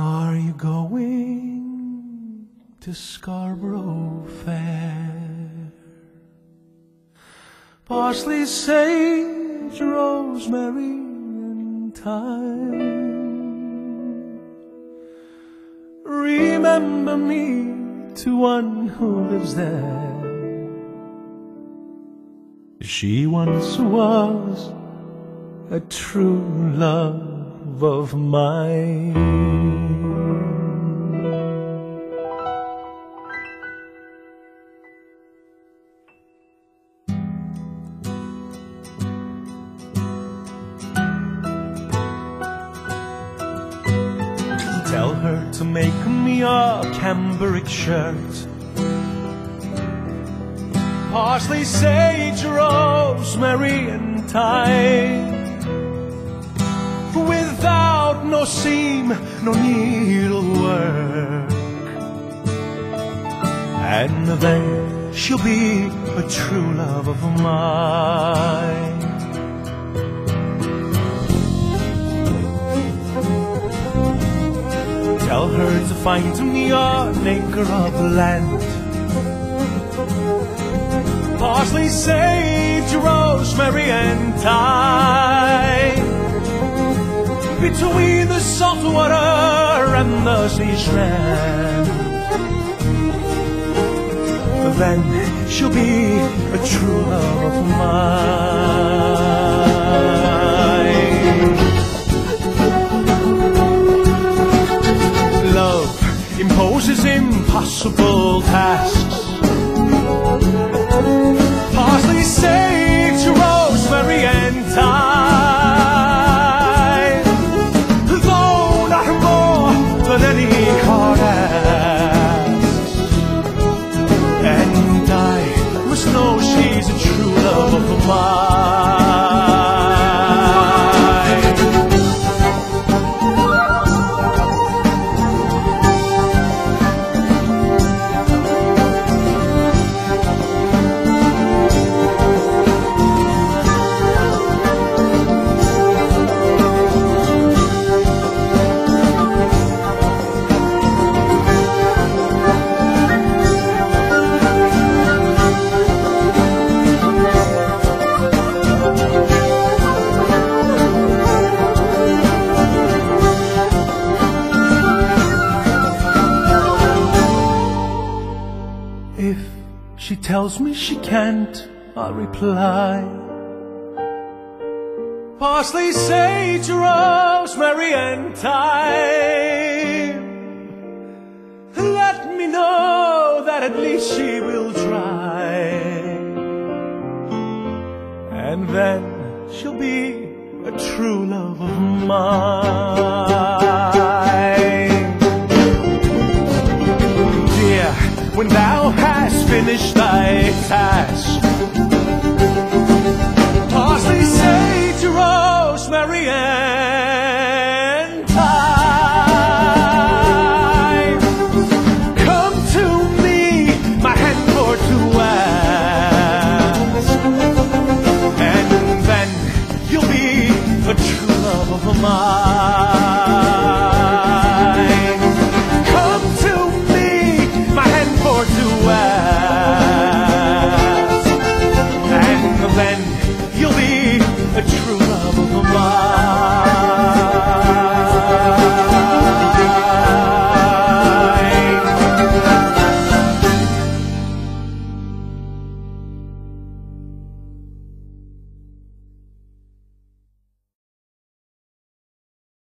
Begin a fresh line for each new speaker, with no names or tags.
Are you going to Scarborough Fair? Parsley, sage, rosemary, and thyme. Remember me to one who lives there. She once was a true love of mine. Tell her to make me a cambric shirt. Parsley, sage, rosemary, and thyme. Without no seam, no needlework. And then she'll be a true love of mine. Tell her to find me an acre of land. Parsley, sage, rosemary, and thyme. Between the salt water and the sea strand. Then she'll be a true love of mine. Love imposes impossible tasks. Parsley, sage, rosemary, and thyme. Though not more than any heart asks. And I must know she's a true love of mine. She tells me she can't, I'll reply. Parsley, sage, rosemary, and thyme. Let me know that at least she will try. And then she'll be a true love of mine.